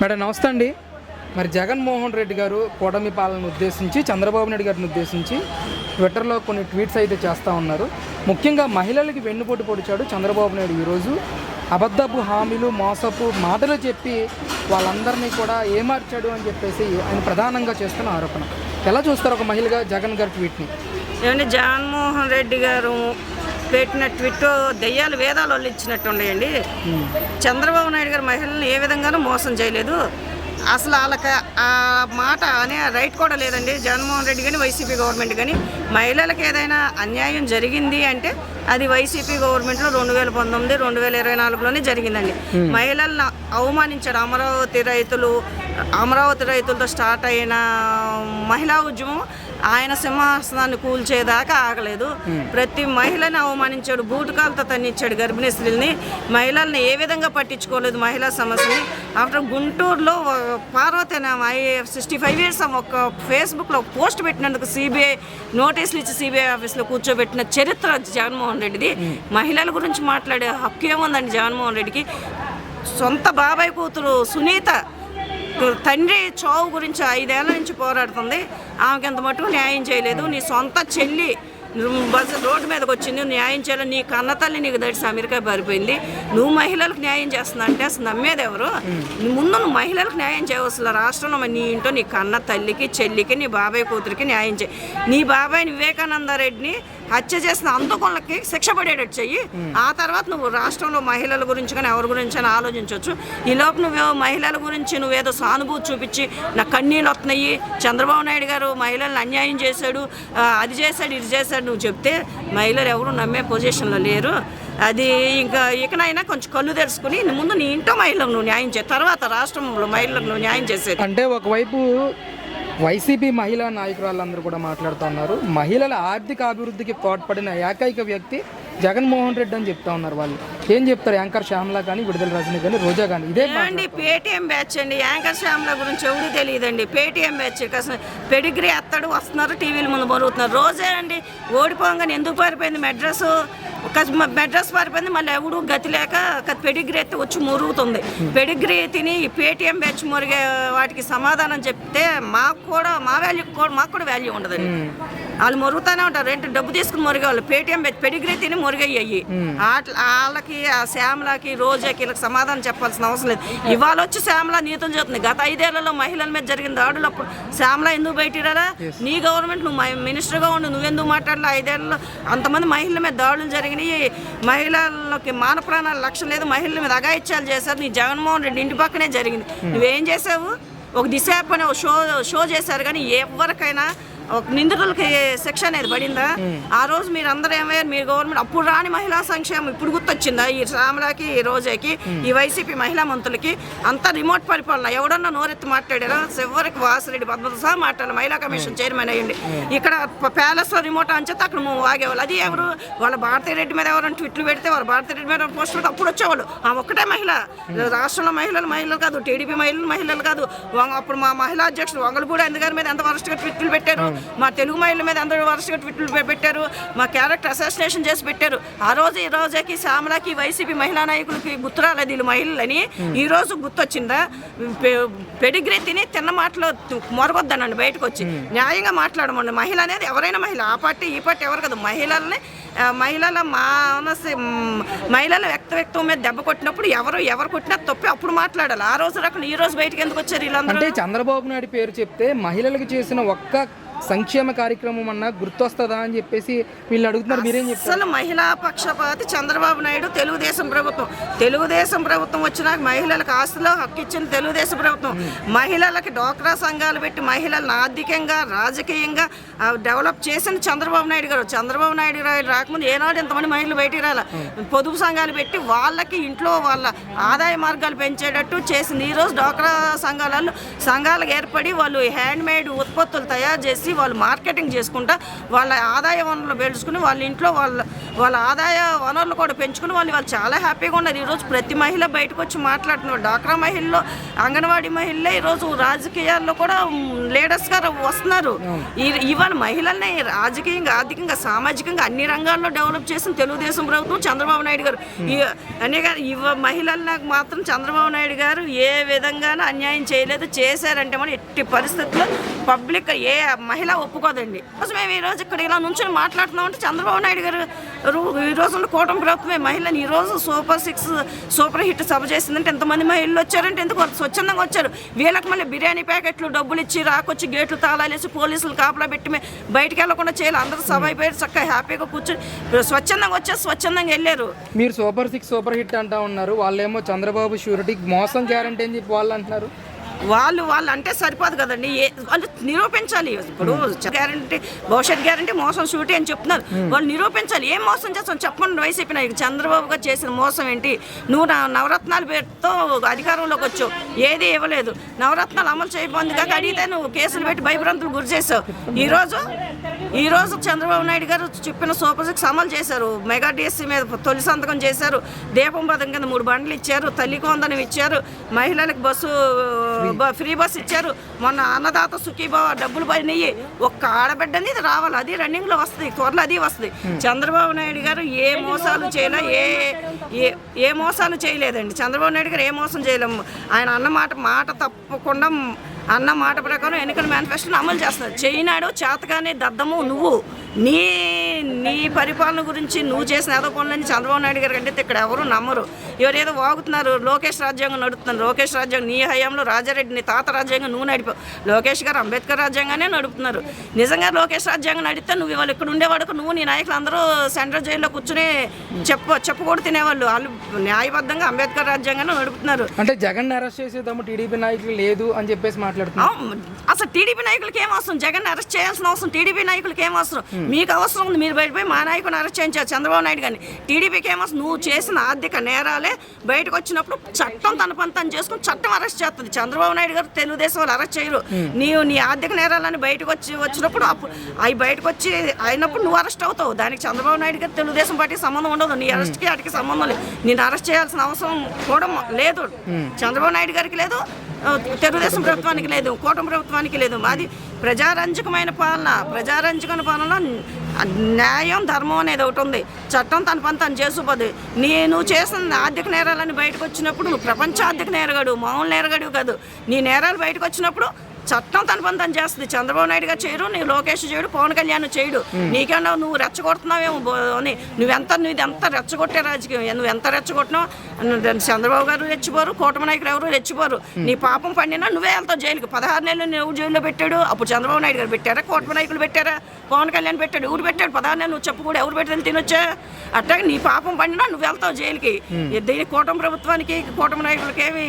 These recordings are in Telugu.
మేడం నమస్తే అండి. మరి జగన్మోహన్ రెడ్డి గారు కూటమి పాలనను ఉద్దేశించి చంద్రబాబు నాయుడు గారిని ఉద్దేశించి ట్విట్టర్లో కొన్ని ట్వీట్స్ అయితే చేస్తూ ఉన్నారు. ముఖ్యంగా మహిళలకి వెన్నుపోటు పొడిచాడు చంద్రబాబు నాయుడు. ఈరోజు అబద్ధపు హామీలు మోసపు మాటలు చెప్పి వాళ్ళందరినీ కూడా ఏమార్చాడు అని చెప్పేసి ఆయన ప్రధానంగా చేస్తున్న ఆరోపణ. ఎలా చూస్తారు ఒక మహిళగా జగన్ గారి ట్వీట్ని? ఏమంటే జగన్మోహన్ రెడ్డి గారు పెట్టిన ట్విట్ దెయ్యాలు వేదాలు వాళ్ళు ఇచ్చినట్టు ఉన్నాయండి. చంద్రబాబు నాయుడు గారు మహిళలను ఏ విధంగానూ మోసం చేయలేదు. అసలు వాళ్ళకి ఆ మాట అనే రైట్ కూడా లేదండి. జగన్మోహన్ రెడ్డి కానీ వైసీపీ గవర్నమెంట్ కానీ మహిళలకు ఏదైనా అన్యాయం జరిగింది అంటే అది వైసీపీ గవర్నమెంట్లో 2019, 2024లోనే జరిగిందండి. మహిళలను అవమానించాడు. అమరావతి రైతులతో స్టార్ట్ అయిన మహిళా ఉద్యమం ఆయన సింహాసనాన్ని కూల్చేదాకా ఆగలేదు. ప్రతి మహిళని అవమానించాడు, బూటుకాలతో తన్నిచ్చాడు గర్భిణీ స్త్రీలని. మహిళల్ని ఏ విధంగా పట్టించుకోలేదు మహిళా సమస్యని. ఆఫ్టర్ గుంటూరులో పార్వతి 65 years ఒక ఫేస్బుక్లో పోస్ట్ పెట్టినందుకు సిబిఐ నోటీసులు ఇచ్చి సిబిఐ ఆఫీస్లో కూర్చోబెట్టిన చరిత్ర జగన్మోహన్ రెడ్డిది. మహిళల గురించి మాట్లాడే హక్కు ఏముందండి జగన్మోహన్ రెడ్డికి? సొంత బాబాయ్ కూతురు సునీత తండ్రి చావు గురించి 5 ఏళ్ల నుంచి పోరాడుతుంది. ఆమెకి ఎంత మటుకు న్యాయం చేయలేదు. నీ సొంత చెల్లి రోడ్డు మీదకి వచ్చింది, న్యాయం చేయాలి. నీ కన్న తల్లి నీకు దడిసి అమెరికా పారిపోయింది. నువ్వు మహిళలకు న్యాయం చేస్తున్నా అంటే అసలు నమ్మేది ఎవరు? ముందు నువ్వు మహిళలకు న్యాయం చేయవలసిన రాష్ట్రంలో నీ ఇంట్లో నీ కన్న తల్లికి చెల్లికి నీ బాబాయ్ కూతురికి న్యాయం చేయి. నీ బాబాయ్ని వివేకానంద రెడ్డిని హత్య చేసిన అందుకొల్లకి శిక్ష పడేటట్టు చెయ్యి. ఆ తర్వాత నువ్వు రాష్ట్రంలో మహిళల గురించి కానీ ఎవరి గురించి అని ఆలోచించవచ్చు. ఈలోపు నువ్వు మహిళల గురించి నువ్వేదో సానుభూతి చూపించి నాకు కన్నీళ్ళు వస్తున్నాయి, చంద్రబాబు నాయుడు గారు మహిళలను అన్యాయం చేశాడు, అది చేశాడు ఇది చేశాడు నువ్వు చెప్తే మహిళలు ఎవరు నమ్మే పొజిషన్లో లేరు. అది ఇంకా ఇకనైనా కొంచెం కళ్ళు తెరుచుకుని ముందు నీ ఇంట్లో మహిళలకు నువ్వు న్యాయం చేయ, తర్వాత రాష్ట్రంలో మహిళలకు నువ్వు న్యాయం చేసేది. అంటే ఒకవైపు వైసీపీ మహిళా నాయకురాళ్ళందరూ కూడా మాట్లాడుతున్నారు. మహిళల ఆర్థిక అభివృద్ధికి తోడ్పడిన ఏకైక వ్యక్తి జగన్మోహన్ రెడ్డి అని చెప్తా ఉన్నారు. వాళ్ళు ఏం చెప్తారు? యాంకర్ శ్యామల కానీ, విడుదల రజనీ కానీ, రోజా కానీ ఇదే అండి. పేటీఎం బ్యాచ్ అండి. యాంకర్ శ్యామల గురించి ఎవరు తెలియదండి. పేటీఎం బ్యాచ్ అసలు పెడిగ్రీ ఎత్తడు వస్తున్నారు, టీవీల ముందు మరుగుతున్నారు. రోజే అండి ఓడిపోగానే ఎందుకు పారిపోయింది మెడ్రాస్ పారిపోయింది. మళ్ళీ ఎవడు గతి లేక పెడిగ్రీ ఎత్తి వచ్చి మురుగుతుంది. పెడిగ్రీ తిని పేటీఎం బ్యాచ్ మురిగే వాటికి సమాధానం చెప్తే మాకు కూడా వాల్యూ ఉండదండి. వాళ్ళు మురుగుతూనే ఉంటారు. రెంట్ డబ్బు తీసుకుని మురిగేవాళ్ళు. పేటీఎం బ్యాచ్ పెడిగ్రీ తిని మురిగయ్యాయి. వాళ్ళకి ఆ శ్యామలకి రోజాకి వీళ్ళకి సమాధానం చెప్పాల్సిన అవసరం లేదు. ఇవాళ వచ్చి శ్యామల నీతులు చెప్తుంది. గత 5 ఏళ్లలో మహిళల మీద జరిగిన దాడులు అప్పుడు శ్యామల ఎందుకు బయటిరాలా? నీ గవర్నమెంట్ నువ్వు మినిస్టర్గా ఉండి నువ్వెందుకు మాట్లాడలా? 5 ఏళ్లలో అంతమంది మహిళల మీద దాడులు జరిగినాయి. మహిళలకి మాన ప్రాణాల లక్ష్యం లేదు. మహిళల మీద అఘాయిత్యాలు చేశారు. నీ జగన్మోహన్ రెడ్డి ఇంటి పక్కనే జరిగింది. నువ్వేం చేసావు? ఒక దిశ అనే షో చేశారు. కానీ ఎవరికైనా ఒక నిందితులకి శిక్ష అనేది పడిందా? ఆ రోజు మీరు అందరూ ఏమయ్యారు? మీ గవర్నమెంట్ అప్పుడు రాని మహిళా సంక్షేమం ఇప్పుడు గుర్తొచ్చిందా? ఈ శ్యామలకి, ఈ రోజాకి, ఈ వైసీపీ మహిళా మంత్రులకి అంతా రిమోట్ పరిపాలన. ఎవడన్నా నోరెత్తి మాట్లాడారా? చివరికి వాసిరెడ్డి పద్మతో సహా మాట్లాడారు. మహిళా కమిషన్ చైర్మన్ అయ్యండి. ఇక్కడ ప్యాలెస్లో రిమోట్ అని చెప్తే అక్కడ ఆగేవాళ్ళు. అది ఎవరు? వాళ్ళ భారతీరెడ్డి మీద ఎవరైనా ట్విట్లు పెడితే వాళ్ళ భారతీరెడ్డి మీద పోస్ట్ పెడితే అప్పుడు వచ్చేవాళ్ళు. ఆ ఒక్కటే మహిళ. రాష్ట్రంలో మహిళలు కాదు, టీడీపీ మహిళలు కాదు. అప్పుడు మా మహిళా అధ్యక్షుడు వంగలపూడి అందగారి మీద ఎంత వరస్ట్గా ట్విట్లు పెట్టారు. మా తెలుగు మహిళల మీద అందరూ వరుసగా ట్విట్లు పెట్టారు. మా క్యారెక్టర్ అసాసినేషన్ చేసి పెట్టారు. ఆ రోజు ఈ రోజుకి శ్యామలకి వైసీపీ మహిళా నాయకులకి గుర్తురాలేదు వీళ్ళు మహిళలని. ఈ రోజు గుర్తొచ్చిందా? పెడిగ్రీ తిని తిన్న మాటలో మొరగొద్దనండి. బయటకు వచ్చి న్యాయంగా మాట్లాడమండి. మహిళ అనేది ఎవరైనా మహిళ, ఆ పార్టీ ఈ పార్టీ ఎవరు కదా. మహిళల వ్యక్తిత్వం మీద దెబ్బ కొట్టినప్పుడు ఎవరు కొట్టినా తప్పి అప్పుడు మాట్లాడాలి. ఆ రోజు రకం ఈ రోజు బయటకు ఎందుకు వచ్చారు వీళ్ళందరూ? అంటే చంద్రబాబు నాయుడు పేరు చెప్తే మహిళలకు చేసిన ఒక్క సంక్షేమ కార్యక్రమం అన్నా గుర్తొస్తుందా అని చెప్పేసి వీళ్ళు అడుగుతున్నారు. మీరేం చెప్తారు? అసలు మహిళా పక్షపాతి చంద్రబాబు నాయుడు. తెలుగుదేశం ప్రభుత్వం వచ్చినాక మహిళలకు ఆస్తిలో హక్కు ఇచ్చిన తెలుగుదేశం ప్రభుత్వం. మహిళలకి డోక్రా సంఘాలు పెట్టి మహిళలను ఆర్థికంగా రాజకీయంగా డెవలప్ చేసిన చంద్రబాబు నాయుడు గారు. చంద్రబాబు నాయుడు గారు రాకముందు ఏనాడు ఎంతమంది మహిళలు బయటికి రాల. పొదుపు సంఘాలు పెట్టి వాళ్ళకి ఇంట్లో వాళ్ళ ఆదాయ మార్గాలు పెంచేటట్టు చేసింది. ఈరోజు డోక్రా సంఘాలకు ఏర్పడి వాళ్ళు హ్యాండ్మేడ్ ఉత్పత్తులు తయారు చేసి వాళ్ళు మార్కెటింగ్ చేసుకుంటా వాళ్ళ ఆదాయ వనరులు పెంచుకుని వాళ్ళ ఇంట్లో వాళ్ళ ఆదాయ వనరులు కూడా పెంచుకుని వాళ్ళు చాలా హ్యాపీగా ఉన్నారు. ఈరోజు ప్రతి మహిళ బయటకు వచ్చి మాట్లాడుతున్నారు. డాక్రా మహిళలు, అంగన్వాడీ మహిళలే ఈరోజు రాజకీయాల్లో కూడా లీడర్స్గా వస్తున్నారు. ఇవాళ మహిళల్ని రాజకీయంగా, ఆర్థికంగా, సామాజికంగా అన్ని రంగాల్లో డెవలప్ చేసిన తెలుగుదేశం ప్రభుత్వం, చంద్రబాబు నాయుడు గారు. మహిళలకు మాత్రం చంద్రబాబు నాయుడు గారు ఏ విధంగానూ అన్యాయం చేయలేదు. చేశారంటే మనం ఎట్టి పరిస్థితుల్లో పబ్లిక్ ఏ మహిళ ఒప్పుకోదండి. మేము ఈరోజు ఇక్కడ ఇలా నుంచి మాట్లాడుతున్నామంటే చంద్రబాబు నాయుడు గారు ఈ రోజు కూటమి ప్రభుత్వమే మహిళని ఈరోజు సూపర్ హిట్ సభ చేసిందంటే ఎంతమంది మహిళలు వచ్చారంటే ఎందుకు స్వచ్ఛందంగా వచ్చారు. వీళ్ళకి మళ్ళీ బిర్యానీ ప్యాకెట్లు డబ్బులు ఇచ్చి రాకొచ్చి గేట్లు తాళాలేసి పోలీసులు కాపలా పెట్టి బయటికి వెళ్లకుండా చేయాలి. అందరూ సభ అయిపోయారు, చక్కగా హ్యాపీగా కూర్చొని స్వచ్ఛందంగా వచ్చేసి స్వచ్ఛందంగా వెళ్ళారు. మీరు సూపర్ హిట్ అంటా ఉన్నారు, వాళ్ళేమో చంద్రబాబు షూరిటీకి మోసం గ్యారంటీ అని చెప్పి వాళ్ళు అంటున్నారు. వాళ్ళు అంటే సరిపోదు కదండి, వాళ్ళు నిరూపించాలి. ఇప్పుడు గ్యారంటీ, భవిష్యత్ గ్యారంటీ, మోసం షూటీ అని చెప్తున్నారు. వాళ్ళు నిరూపించాలి. ఏం మోసం చేస్తాం చెప్పండి. వైసీపీ నాయకులు చంద్రబాబు గారు చేసిన మోసం ఏంటి? నువ్వు నవరత్నాల పేరుతో అధికారంలోకి వచ్చావు, ఏది ఇవ్వలేదు. నవరత్నాలు అమలు చేయబోంది కాక అడిగితే నువ్వు కేసులు పెట్టి భయభ్రాంతులు గురి చేసావు. ఈరోజు చంద్రబాబు నాయుడు గారు చెప్పిన సూపర్ 6 అమలు చేశారు. మెగా డిఎస్సీ మీద తొలి సంతకం చేశారు. దీపం పథకం కింద 3 బండ్లు ఇచ్చారు. తల్లి కొందనం ఇచ్చారు. మహిళలకు ఫ్రీ బస్ ఇచ్చారు. మొన్న అన్నదాత సుఖీభావ డబ్బులు పడినాయి. ఒక్క ఆడబిడ్డని ఇది రావాలి, అది రన్నింగ్లో వస్తుంది, త్వరలో అది వస్తుంది. చంద్రబాబు నాయుడు గారు ఏ మోసాలు చేయలే, ఏ మోసాలు చేయలేదండి. చంద్రబాబు నాయుడు గారు ఏ మోసం చేయలేము. ఆయన మాట తప్పకుండా అన్న మాట ప్రకారం ఎన్నికల మేనిఫెస్టోని అమలు చేస్తున్నారు. చేయనాడు చేతగానే దద్దము నువ్వు. నీ పరిపాలన గురించి నువ్వు చేసిన ఏదో పనులని చంద్రబాబు నాయుడు గారు కంటే ఇక్కడ ఎవరు నమ్మరు. ఎవరేదో వాగుతున్నారు. లోకేష్ రాజ్యాంగం నడుపుతున్నారు. లోకేష్ రాజ్యాంగం నీ హయాంలో రాజారెడ్డి నీ తాత రాజ్యాంగం నువ్వు నడిపావు. లోకేష్ గారు అంబేద్కర్ రాజ్యాంగానే నడుపుతున్నారు. నిజంగా లోకేష్ రాజ్యాంగం నడిపితే నువ్వు ఇవాళ ఇక్కడ ఉండేవాడుకు నువ్వు నీ నాయకులు అందరూ సెంట్రల్ జైల్లో కూర్చుని చెప్పుకోడు తినేవాళ్ళు. వాళ్ళు న్యాయబద్ధంగా అంబేద్కర్ రాజ్యాంగాన్ని నడుపుతున్నారు. అంటే జగన్ అరెస్ట్ చేసేదాము టీడీపీ నాయకులు లేదు అని చెప్పేసి మాట్లాడుతున్నారు. అసలు టీడీపీ నాయకులకి ఏం అవసరం? జగన్ అరెస్ట్ చేయాల్సిన అవసరం టీడీపీ నాయకులకి ఏం అవసరం? మీకు అవసరం ఉంది, మీరు బయటపోయి మా నాయకుని అరెస్ట్ చేయించారు చంద్రబాబు నాయుడు గారిని. టీడీపీకి ఏం అవసరం? నువ్వు చేసిన ఆర్థిక నేరాలే బయటకు వచ్చినప్పుడు చట్టం తన పని తను చేసుకుని చట్టం అరెస్ట్ చేస్తుంది. చంద్రబాబు నాయుడు గారు తెలుగుదేశం వాళ్ళు అరెస్ట్ చేయరు. నీ ఆర్థిక నేరాలని బయటకు వచ్చినప్పుడు అవి బయటకు వచ్చి అయినప్పుడు నువ్వు అరెస్ట్ అవుతావు. దానికి చంద్రబాబు నాయుడు గారు తెలుగుదేశం పార్టీకి సంబంధం ఉండదు. నీ అరెస్ట్కి వాటికి సంబంధం లేదు. నేను అరెస్ట్ చేయాల్సిన అవసరం కూడా లేదు. చంద్రబాబు నాయుడు గారికి లేదు, తెలుగుదేశం ప్రభుత్వానికి లేదు, కూటమి ప్రభుత్వానికి లేదు. మాది ప్రజారంజకమైన పాలన. ప్రజారంజకమైన పాలనలో న్యాయం, ధర్మం అనేది ఒకటి ఉంది. చట్టం తన పని తను చేసుకుపోదు. నువ్వు చేసిన ఆర్థిక నేరాలని బయటకు వచ్చినప్పుడు నువ్వు ప్రపంచ ఆర్థిక నేరగాడు, మామూలు నేరగాడు కాదు. నీ నేరాలు బయటకు వచ్చినప్పుడు చట్టం తన పని తను చేస్తుంది. చంద్రబాబు నాయుడు గారు చేయడు, నీ లోకేష్ చేయడు, పవన్ కళ్యాణ్ చేయడు. నీకన్నా నువ్వు రెచ్చగొడుతున్నావేమో అని. నువ్వెంత రెచ్చగొట్టే రాజకీయం. నువ్వు ఎంత రెచ్చగొట్టినావు. చంద్రబాబు గారు రెచ్చిపోరు, కూటమి నాయకులు ఎవరు రెచ్చిపోరు. నీ పాపం పండినా నువ్వే వెళ్తావు జైలుకి. 16 నెలలు నువ్వు జైల్లో పెట్టాడు. అప్పుడు చంద్రబాబు నాయుడు గారు పెట్టారా? కూటమి నాయకులు పెట్టారా? పవన్ కళ్యాణ్ పెట్టాడు. ఎవరు పెట్టాడు? 16 నెలలు నువ్వు చెప్పు కూడా ఎవరు పెట్టారు తినొచ్చా? అట్లాగే నీ పాపం పండినా నువ్వు వెళ్తావు జైలుకి. దీనికి కూటమి ప్రభుత్వానికి, కూటమి నాయకులకి ఏమి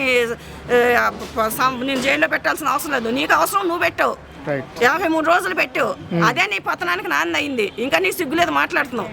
నేను జైల్లో పెట్టాల్సిన అవసరం లేదు. నీకు అవసరం, నువ్వు పెట్టావు. 53 రోజులు పెట్టావు. అదే నీ పతనానికి నాంది అయింది. ఇంకా నీ సిగ్గులేదు మాట్లాడుతున్నావు.